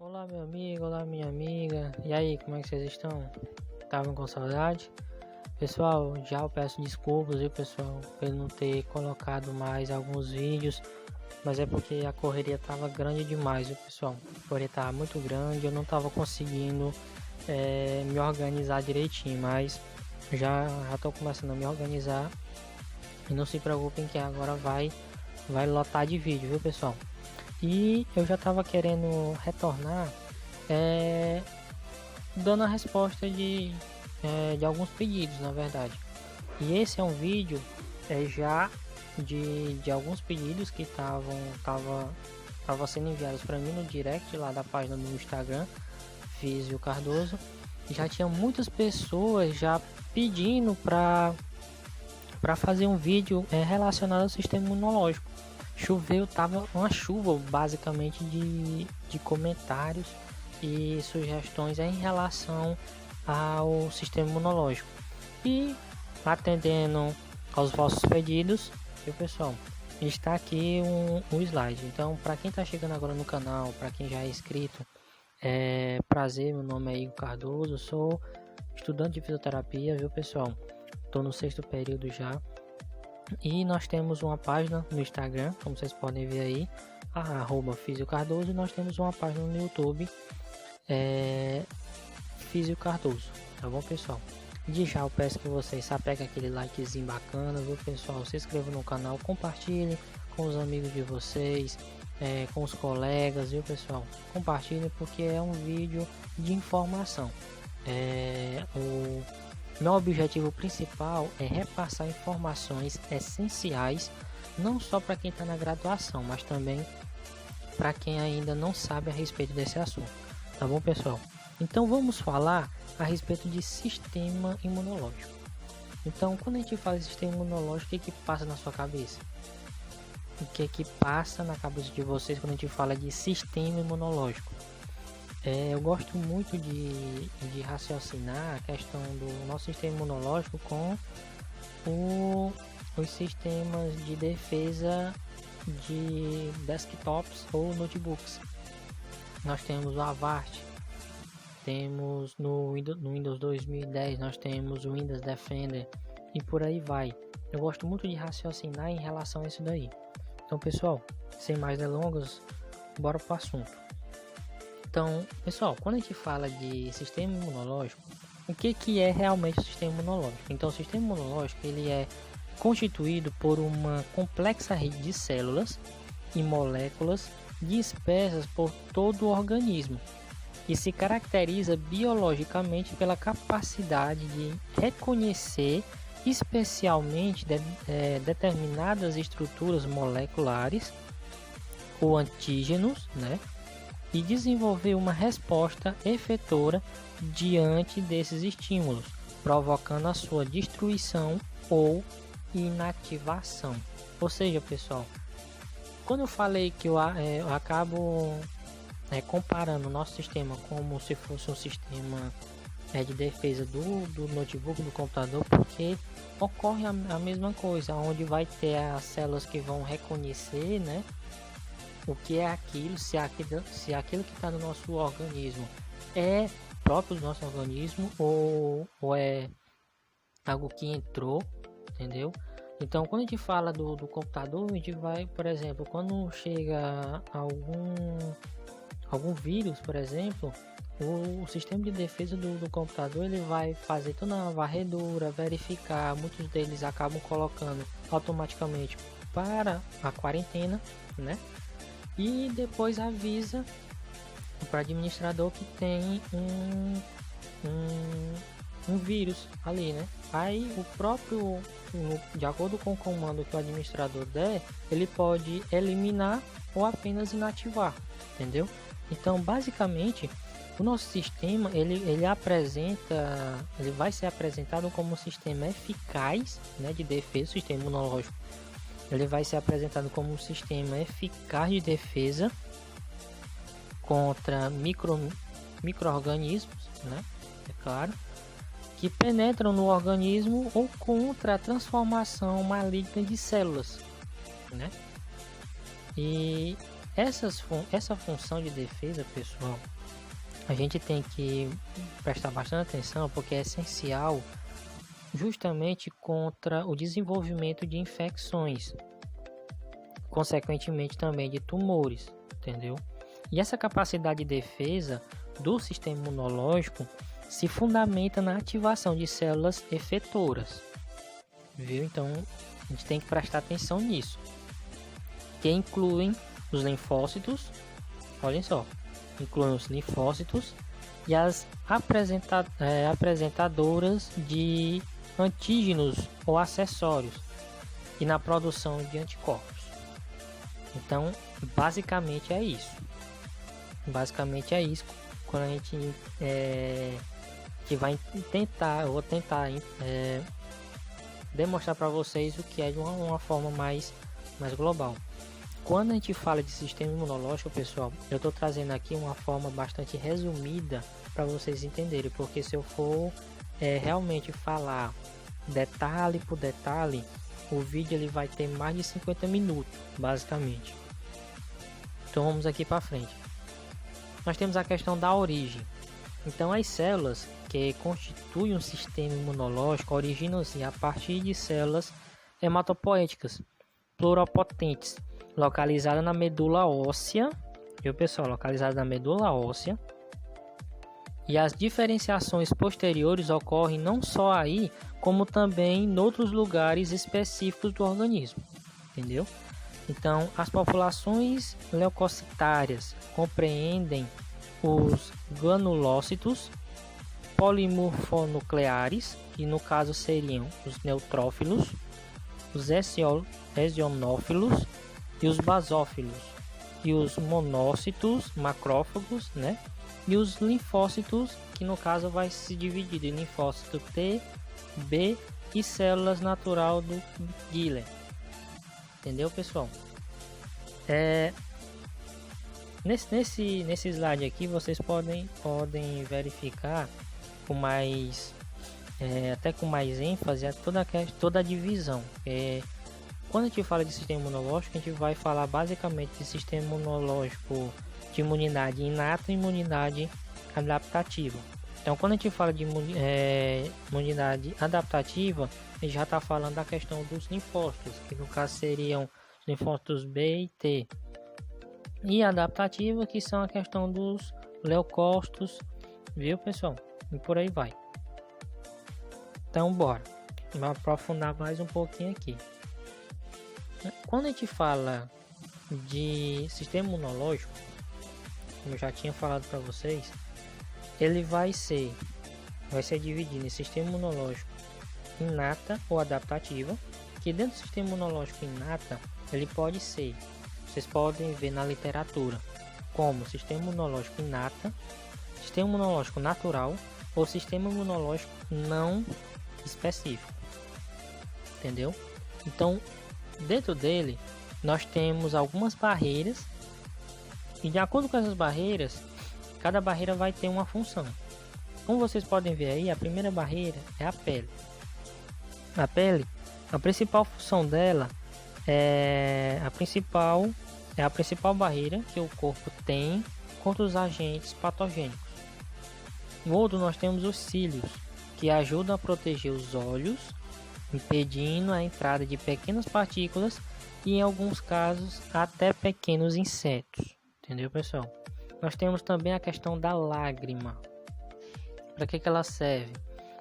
Olá meu amigo, olá minha amiga, e aí, como é que vocês estão? Estavam com saudade? Pessoal, já eu peço desculpas, viu pessoal, por não ter colocado mais alguns vídeos, mas é porque a correria estava grande demais, viu pessoal? A correria estava muito grande, eu não estava conseguindo me organizar direitinho, mas já estou começando a me organizar e não se preocupem que agora vai lotar de vídeo, viu pessoal? E eu já estava querendo retornar é, dando a resposta de alguns pedidos, na verdade. E esse é um vídeo já de alguns pedidos que tava sendo enviados para mim no direct lá da página do Instagram, Físio Cardoso. Já tinha muitas pessoas já pedindo para fazer um vídeo relacionado ao sistema imunológico. Choveu, tava uma chuva basicamente de comentários e sugestões em relação ao sistema imunológico. E atendendo aos vossos pedidos, viu pessoal, está aqui um slide. Então, para quem está chegando agora no canal, para quem já é inscrito, prazer, meu nome é Igor Cardoso, sou estudante de fisioterapia, viu pessoal? Estou no 6º período já. E nós temos uma página no Instagram, como vocês podem ver aí, @FísioCardoso, e nós temos uma página no YouTube, Físio Cardoso, tá bom pessoal? E já eu peço que vocês apeguem aquele likezinho bacana, viu pessoal? Se inscrevam no canal, compartilhem com os amigos de vocês, com os colegas, viu pessoal? Compartilhem porque é um vídeo de informação. Meu objetivo principal é repassar informações essenciais, não só para quem está na graduação, mas também para quem ainda não sabe a respeito desse assunto, tá bom pessoal? Então vamos falar a respeito de sistema imunológico. Então quando a gente fala de sistema imunológico, o que passa na sua cabeça? O que passa na cabeça de vocês quando a gente fala de sistema imunológico? Eu gosto muito de raciocinar a questão do nosso sistema imunológico com os sistemas de defesa de desktops ou notebooks. Nós temos o Avast, temos no Windows 2010, nós temos o Windows Defender e por aí vai. Eu gosto muito de raciocinar em relação a isso daí. Então pessoal, sem mais delongas, bora para o assunto. Então, pessoal, quando a gente fala de sistema imunológico, o que é realmente o sistema imunológico? Então, o sistema imunológico ele é constituído por uma complexa rede de células e moléculas dispersas por todo o organismo e se caracteriza biologicamente pela capacidade de reconhecer especialmente determinadas estruturas moleculares ou antígenos, né? E desenvolver uma resposta efetora diante desses estímulos, provocando a sua destruição ou inativação. Ou seja, pessoal, quando eu falei que eu acabo comparando o nosso sistema como se fosse um sistema de defesa do notebook, do computador, porque ocorre a mesma coisa, onde vai ter as células que vão reconhecer, né? O que é aquilo, se aquilo que está no nosso organismo é próprio do nosso organismo ou é algo que entrou, entendeu? Então, quando a gente fala do computador, a gente vai, por exemplo, quando chega algum vírus, por exemplo, o sistema de defesa do computador ele vai fazer toda uma varredura, verificar, muitos deles acabam colocando automaticamente para a quarentena, né? E depois avisa para o administrador que tem um vírus ali, né? Aí o próprio, de acordo com o comando que o administrador der, ele pode eliminar ou apenas inativar, entendeu? Então, basicamente, o nosso sistema ele vai ser apresentado como um sistema eficaz, né, de defesa, sistema imunológico. Ele vai ser apresentado como um sistema eficaz de defesa contra micro-organismos, né? É claro, que penetram no organismo ou contra a transformação maligna de células, né? E Essa função de defesa, pessoal, a gente tem que prestar bastante atenção, porque é essencial justamente contra o desenvolvimento de infecções, consequentemente também de tumores, entendeu? E essa capacidade de defesa do sistema imunológico se fundamenta na ativação de células efetoras, viu? Então a gente tem que prestar atenção nisso, que incluem os linfócitos, olhem só, incluem os linfócitos e as apresentadoras de antígenos ou acessórios e na produção de anticorpos. Então, basicamente é isso. Quando a gente que vai tentar, eu vou tentar demonstrar para vocês o que é de uma forma mais global. Quando a gente fala de sistema imunológico, pessoal, eu estou trazendo aqui uma forma bastante resumida para vocês entenderem, porque se eu for realmente falar detalhe por detalhe, o vídeo ele vai ter mais de 50 minutos, basicamente. Então vamos aqui para frente. Nós temos a questão da origem. Então as células que constituem um sistema imunológico originam-se a partir de células hematopoéticas pluropotentes, localizadas na medula óssea, viu pessoal? Localizadas na medula óssea. E as diferenciações posteriores ocorrem não só aí, como também em outros lugares específicos do organismo, entendeu? Então, as populações leucocitárias compreendem os granulócitos polimorfonucleares, que no caso seriam os neutrófilos, os eosinófilos e os basófilos, e os monócitos, macrófagos, né? E os linfócitos, que no caso vai se dividir em linfócito T, B e células natural do Guilherme. Entendeu, pessoal? Nesse slide aqui vocês podem verificar com mais até com mais ênfase toda a divisão. Quando a gente fala de sistema imunológico, a gente vai falar basicamente de sistema imunológico de imunidade inata e imunidade adaptativa. Então, quando a gente fala de imunidade adaptativa, a gente já está falando da questão dos linfócitos, que no caso seriam os linfócitos B e T. E adaptativa, que são a questão dos leucócitos, viu pessoal? E por aí vai. Então, bora. Vamos aprofundar mais um pouquinho aqui. Quando a gente fala de sistema imunológico, como eu já tinha falado para vocês, ele vai ser dividido em sistema imunológico inata ou adaptativa, que dentro do sistema imunológico inata, ele pode ser, vocês podem ver na literatura, como sistema imunológico inata, sistema imunológico natural ou sistema imunológico não específico, entendeu? Então, dentro dele, nós temos algumas barreiras, e de acordo com essas barreiras, cada barreira vai ter uma função. Como vocês podem ver aí, a primeira barreira é a pele. A pele, a principal função dela é a principal barreira que o corpo tem contra os agentes patogênicos. No outro, nós temos os cílios, que ajudam a proteger os olhos, impedindo a entrada de pequenas partículas e, em alguns casos, até pequenos insetos. Entendeu, pessoal? Nós temos também a questão da lágrima. Para que ela serve?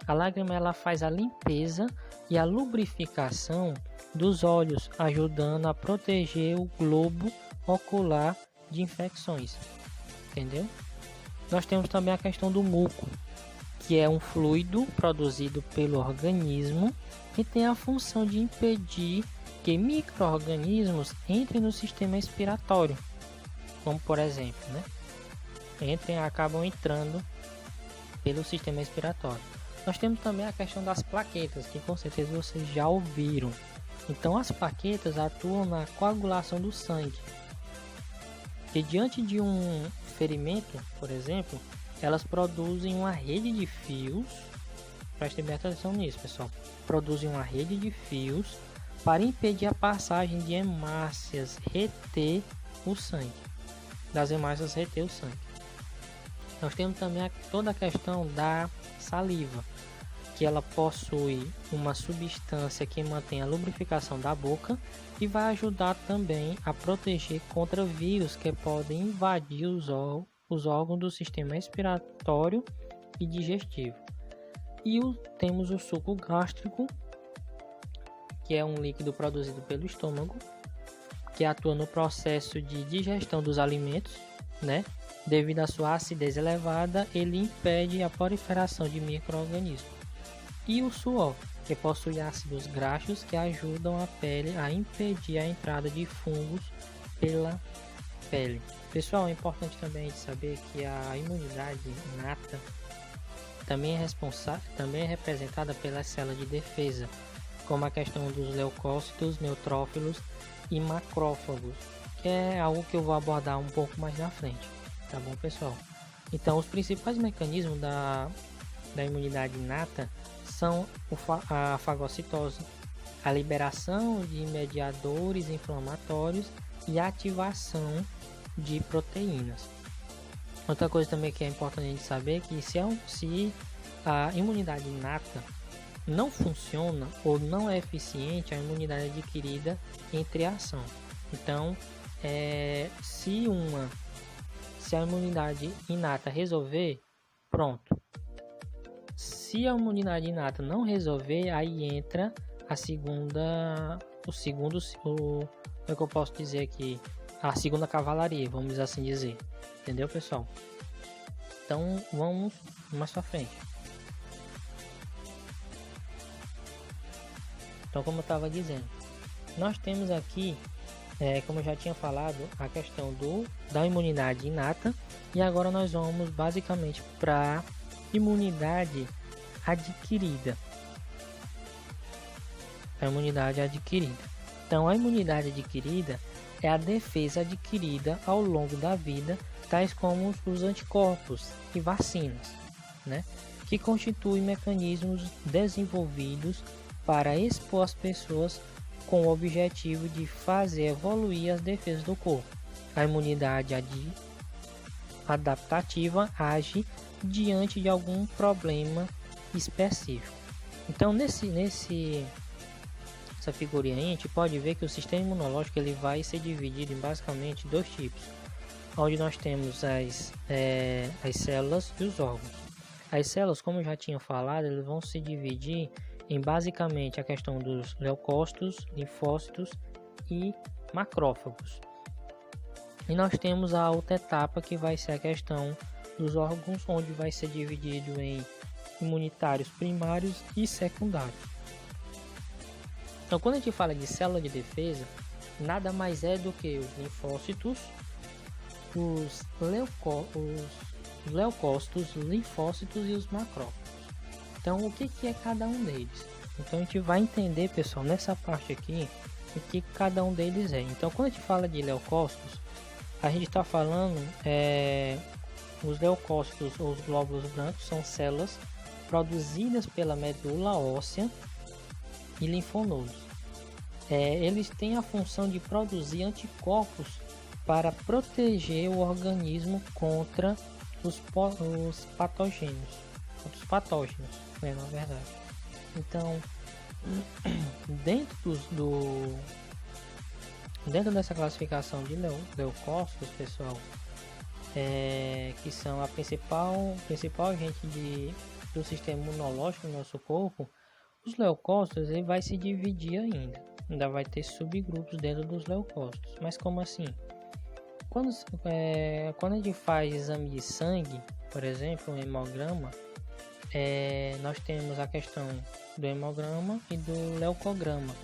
A lágrima ela faz a limpeza e a lubrificação dos olhos, ajudando a proteger o globo ocular de infecções. Entendeu? Nós temos também a questão do muco, que é um fluido produzido pelo organismo que tem a função de impedir que micro-organismos entrem no sistema expiratório, como por exemplo, acabam entrando pelo sistema expiratório. Nós temos também a questão das plaquetas, que com certeza vocês já ouviram. Então as plaquetas atuam na coagulação do sangue, que diante de um ferimento, por exemplo, elas produzem uma rede de fios. Prestem bem atenção nisso, pessoal. Produzem uma rede de fios para impedir a passagem de hemácias, reter o sangue. das hemácias reter o sangue. Nós temos também toda a questão da saliva, que ela possui uma substância que mantém a lubrificação da boca e vai ajudar também a proteger contra vírus que podem invadir os órgãos do sistema respiratório e digestivo. E temos o suco gástrico, que é um líquido produzido pelo estômago, que atua no processo de digestão dos alimentos, né? Devido à sua acidez elevada, ele impede a proliferação de micro-organismos. E o suor, que possui ácidos graxos que ajudam a pele a impedir a entrada de fungos pela pele. Pessoal, é importante também saber que a imunidade inata também é representada pelas células de defesa, como a questão dos leucócitos, neutrófilos e macrófagos, que é algo que eu vou abordar um pouco mais na frente, tá bom, pessoal? Então, os principais mecanismos da imunidade inata são a fagocitose, a liberação de mediadores inflamatórios e a ativação de proteínas. Outra coisa também que é importante a gente saber é que se a imunidade inata não funciona ou não é eficiente, a imunidade adquirida entra em ação. Então, se a imunidade inata resolver, pronto. Se a imunidade inata não resolver, aí entra a segunda cavalaria, vamos assim dizer. Entendeu, pessoal? Então, vamos mais pra frente. Então, como eu estava dizendo, nós temos aqui, como eu já tinha falado, a questão da imunidade inata. E agora nós vamos basicamente para imunidade adquirida. A imunidade adquirida. Então, a imunidade adquirida é a defesa adquirida ao longo da vida, tais como os anticorpos e vacinas, né? Que constituem mecanismos desenvolvidos para expor as pessoas com o objetivo de fazer evoluir as defesas do corpo. A imunidade adaptativa age diante de algum problema específico. Então, essa figurinha aí, a gente pode ver que o sistema imunológico ele vai ser dividido em basicamente dois tipos, onde nós temos as células e os órgãos. As células, como eu já tinha falado, elas vão se dividir em basicamente a questão dos leucócitos, linfócitos e macrófagos. E nós temos a outra etapa, que vai ser a questão dos órgãos, onde vai ser dividido em imunitários primários e secundários. Então, quando a gente fala de célula de defesa, nada mais é do que os linfócitos, os leucócitos, os linfócitos e os macrófagos. Então, o que é cada um deles? Então, a gente vai entender, pessoal, nessa parte aqui, o que cada um deles é. Então, quando a gente fala de leucócitos, a gente está falando, os leucócitos ou os glóbulos brancos são células produzidas pela medula óssea e linfonodos. Eles têm a função de produzir anticorpos para proteger o organismo contra os patógenos, na verdade. Então, dentro dessa classificação de leucócitos, pessoal, que são a principal agente do sistema imunológico do nosso corpo, os leucócitos ele vai se dividir ainda vai ter subgrupos dentro dos leucócitos. Mas como assim? Quando a gente faz exame de sangue, por exemplo, um hemograma, nós temos a questão do hemograma e do leucograma.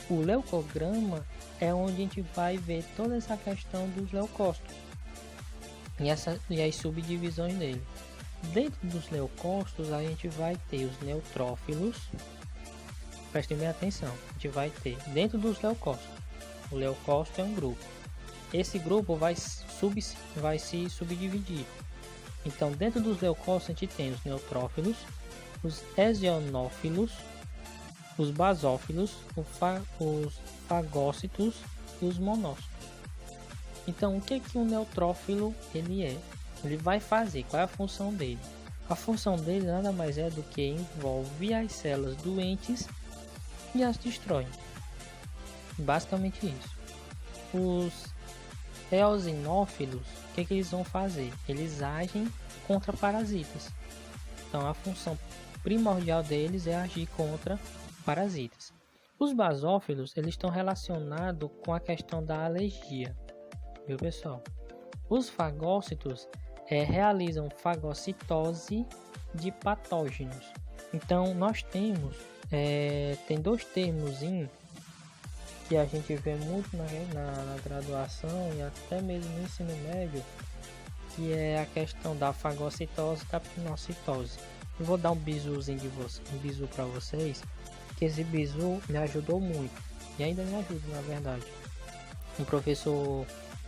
O leucograma é onde a gente vai ver toda essa questão dos leucócitos e as subdivisões dele. Dentro dos leucócitos a gente vai ter os neutrófilos. Prestem bem atenção, a gente vai ter dentro dos leucócitos. O leucócito é um grupo. Esse grupo vai se subdividir. Então, dentro dos leucócitos a gente tem os neutrófilos, os eosinófilos, os basófilos, os fagócitos e os monócitos. Então, o que que um neutrófilo ele é? Ele vai fazer, qual é a função dele? A função dele nada mais é do que envolve as células doentes e as destrói. Basicamente isso. Os eosinófilos, o que que eles vão fazer? Eles agem contra parasitas. Então, a função primordial deles é agir contra parasitas. Os basófilos, eles estão relacionados com a questão da alergia, viu, pessoal? Os fagócitos realizam fagocitose de patógenos. Então, nós temos tem dois termos que a gente vê muito na graduação e até mesmo no ensino médio, que é a questão da fagocitose e da pinocitose. Eu vou dar um bizuzinho para vocês, que esse bizu me ajudou muito e ainda me ajuda, na verdade. Um professor,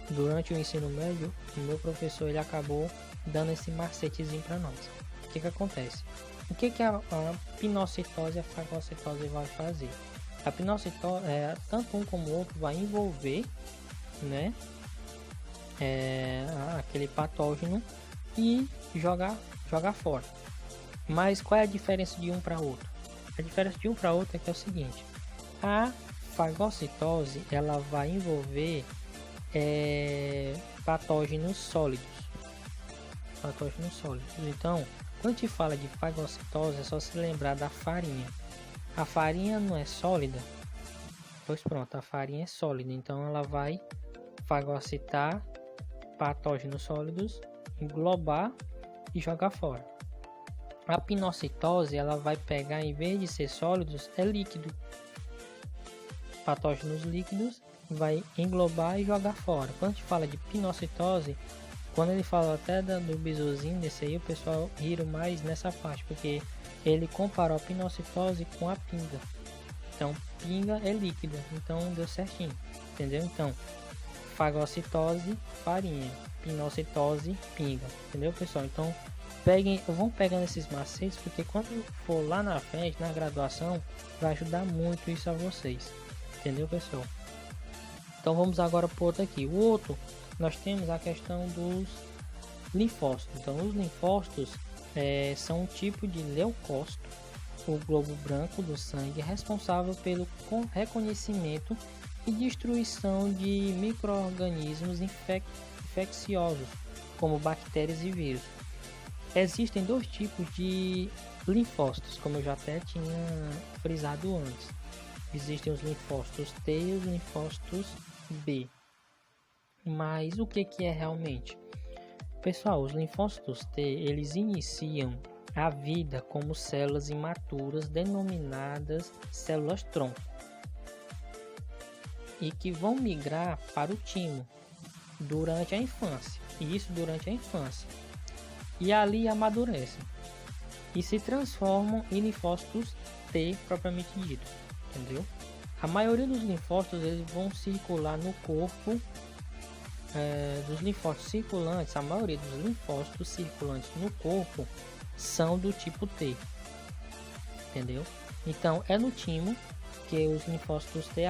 durante o ensino médio, o meu professor, ele acabou dando esse macetezinho para nós. O que que acontece? O que que a pinocitose e a fagocitose vai fazer? A pinocitose, tanto um como o outro, vai envolver, né, aquele patógeno e jogar fora. Mas qual é a diferença de um para outro? A diferença de um para outro é que é o seguinte: a fagocitose ela vai envolver patógenos sólidos. Então, quando a gente fala de fagocitose, é só se lembrar da farinha. A farinha não é sólida? Pois pronto, a farinha é sólida. Então, ela vai fagocitar patógenos sólidos, englobar e jogar fora. A pinocitose, ela vai pegar, em vez de ser sólidos, é líquido. Patógenos líquidos, vai englobar e jogar fora. Quando a gente fala de pinocitose, quando ele fala até do bizuzinho desse aí, o pessoal riram mais nessa parte, porque ele comparou a pinocitose com a pinga. Então, pinga é líquida, então deu certinho, entendeu? Então, fagocitose, farinha, pinocitose, pinga, entendeu, pessoal? Então, vão pegando esses macetes, porque quando for lá na frente, na graduação, vai ajudar muito isso a vocês, entendeu, pessoal? Então, vamos agora para o outro aqui. O outro, nós temos a questão dos linfócitos. Então, os linfócitos são um tipo de leucócito, o globo branco do sangue, responsável pelo reconhecimento e destruição de micro-organismos infecciosos, como bactérias e vírus. Existem dois tipos de linfócitos, como eu já até tinha frisado antes. Existem os linfócitos T e os linfócitos B. Mas o que é realmente? Pessoal, os linfócitos T, eles iniciam a vida como células imaturas denominadas células-tronco e que vão migrar para o timo durante a infância. E ali amadurecem e se transformam em linfócitos T propriamente ditos, entendeu? A maioria dos linfócitos eles vão circular no corpo. Dos linfócitos circulantes, a maioria dos linfócitos circulantes no corpo são do tipo T, entendeu? Então é no timo que os linfócitos T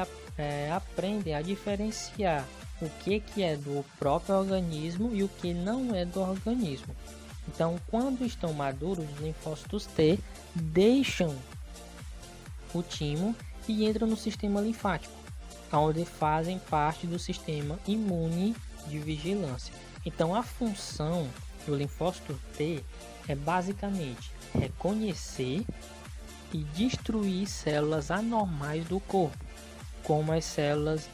aprendem a diferenciar o que é do próprio organismo e o que não é do organismo. Então, quando estão maduros, os linfócitos T deixam o timo e entram no sistema linfático, onde fazem parte do sistema imune de vigilância. Então, a função do linfócito T é basicamente reconhecer e destruir células anormais do corpo, como as células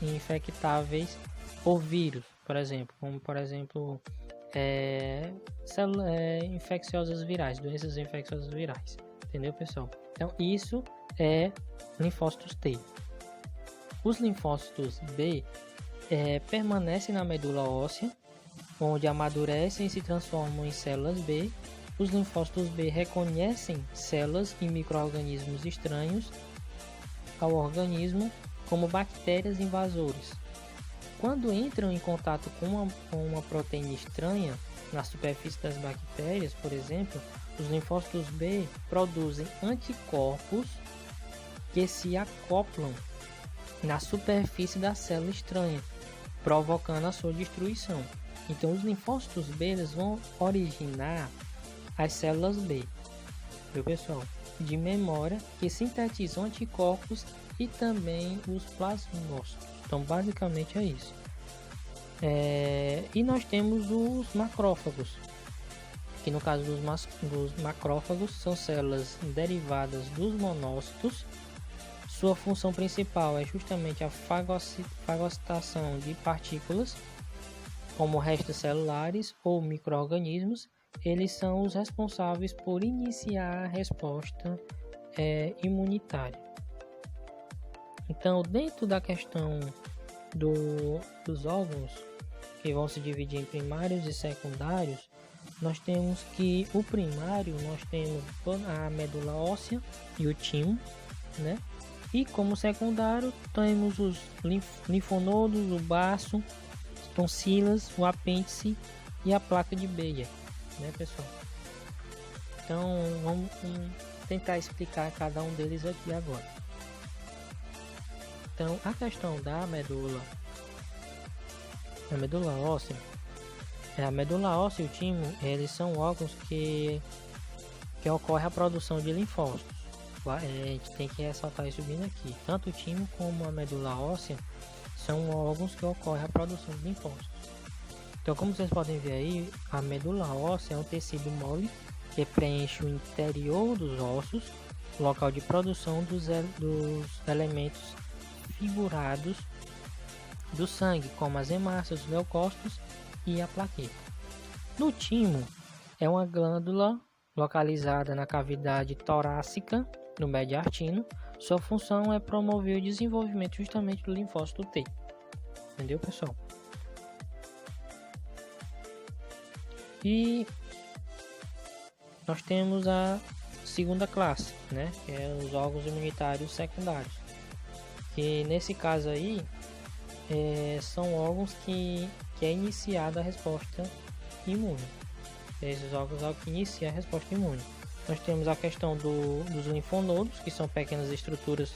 infectáveis por vírus, por exemplo, infecciosas virais, doenças infecciosas virais, entendeu, pessoal? Então isso é linfócitos T. Os linfócitos B permanecem na medula óssea, onde amadurecem e se transformam em células B. Os linfócitos B reconhecem células e micro-organismos estranhos ao organismo, como bactérias invasoras. Quando entram em contato com uma proteína estranha na superfície das bactérias, por exemplo, os linfócitos B produzem anticorpos que se acoplam na superfície da célula estranha provocando a sua destruição. Então os linfócitos B vão originar as células B, viu pessoal? De memória, que sintetizam anticorpos e também os plasmócitos. Então basicamente é isso. E nós temos os macrófagos, que no caso dos macrófagos são células derivadas dos monócitos. Sua função principal é justamente a fagocitação de partículas, como restos celulares ou micro-organismos. Eles são os responsáveis por iniciar a resposta imunitária. Então, dentro da questão dos órgãos, que vão se dividir em primários e secundários, nós temos que o primário, nós temos a medula óssea e o timo, né? E como secundário, temos os linfonodos, o baço, as tonsilas, o apêndice e a placa de Beyer, né, pessoal? Então, vamos tentar explicar cada um deles aqui agora. Então, a questão da medula óssea, a medula óssea e o timo, eles são órgãos que ocorre a produção de linfócitos. A gente tem que ressaltar isso bem aqui. Tanto o timo como a medula óssea são órgãos que ocorre a produção de linfócitos. Então, como vocês podem ver aí, a medula óssea é um tecido mole que preenche o interior dos ossos, local de produção dos elementos figurados do sangue, como as hemácias, os leucócitos e a plaqueta. No timo, é uma glândula localizada na cavidade torácica, no mediastino. Sua função é promover o desenvolvimento justamente do linfócito T. Entendeu, pessoal? E nós temos a segunda classe, né, que é os órgãos imunitários secundários, que nesse caso aí são órgãos que é iniciada a resposta imune. Esses órgãos que iniciam a resposta imune. Nós temos a questão dos linfonodos, que são pequenas estruturas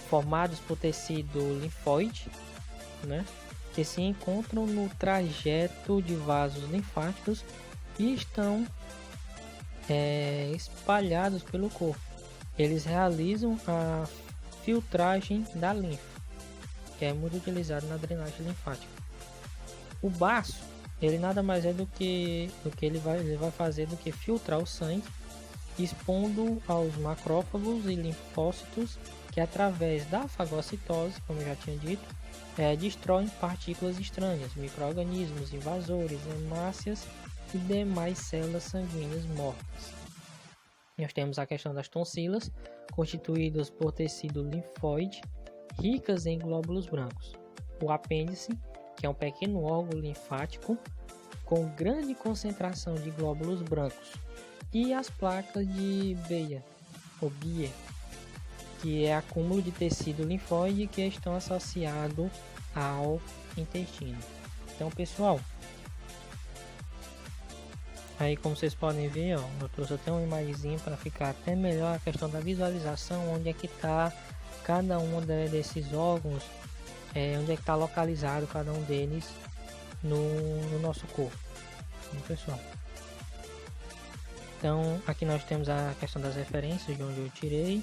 formadas por tecido linfóide, né, que se encontram no trajeto de vasos linfáticos e estão espalhados pelo corpo. Eles realizam a filtragem da linfa, que é muito utilizado na drenagem linfática. O baço, ele nada mais é do que ele vai fazer do que filtrar o sangue, expondo aos macrófagos e linfócitos que, através da fagocitose, como eu já tinha dito, destroem partículas estranhas, micro-organismos, invasores, hemácias e demais células sanguíneas mortas. Nós temos a questão das tonsilas, constituídas por tecido linfóide, ricas em glóbulos brancos. O apêndice, que é um pequeno órgão linfático com grande concentração de glóbulos brancos. E as placas de Beyer, ou Beyer, que é acúmulo de tecido linfóide que estão associados ao intestino. Então, pessoal, aí como vocês podem ver, eu trouxe até uma imagenzinha para ficar até melhor a questão da visualização, onde é que está cada um desses órgãos, onde é que está localizado cada um deles no nosso corpo, pessoal. Então, aqui nós temos a questão das referências de onde eu tirei.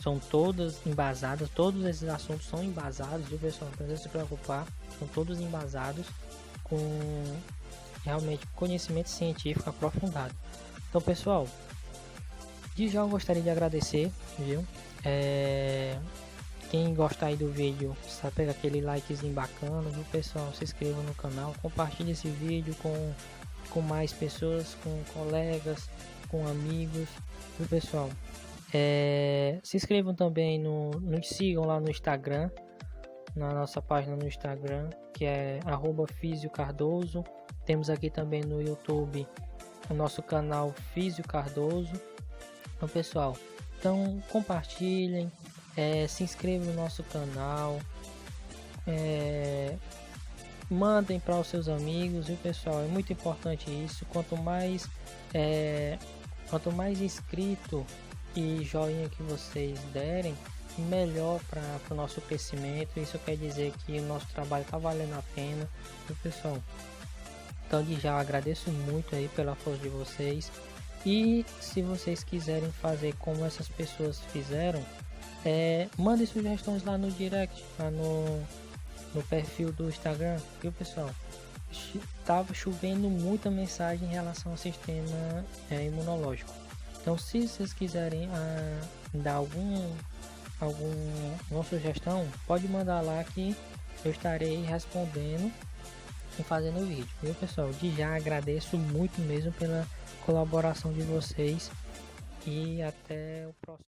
São todas embasadas, todos esses assuntos são embasados, viu, pessoal? Não precisa se preocupar, são todos embasados com realmente conhecimento científico aprofundado. Então, pessoal, de já eu gostaria de agradecer, viu? Quem gostar aí do vídeo, sabe, pegar aquele likezinho bacana, viu, pessoal? Se inscreva no canal, compartilhe esse vídeo com mais pessoas, com colegas, com amigos, viu, pessoal? Se inscrevam também nos sigam lá no Instagram, na nossa página no Instagram, que é @FísioCardoso. Temos aqui também no YouTube o nosso canal Físio Cardoso. Então, pessoal, compartilhem, se inscrevam no nosso canal, mandem para os seus amigos, viu, pessoal? É muito importante isso. Quanto mais inscrito e joinha que vocês derem, melhor para o nosso crescimento. Isso quer dizer que o nosso trabalho está valendo a pena, viu, pessoal? Então, de já agradeço muito aí pela força de vocês. E se vocês quiserem fazer como essas pessoas fizeram, mandem sugestões lá no direct, lá no perfil do Instagram, viu, pessoal? Tava chovendo muita mensagem em relação ao sistema imunológico. Então, se vocês quiserem dar alguma sugestão, pode mandar lá que eu estarei respondendo e fazendo o vídeo, viu, pessoal? De já agradeço muito mesmo pela colaboração de vocês e até o próximo.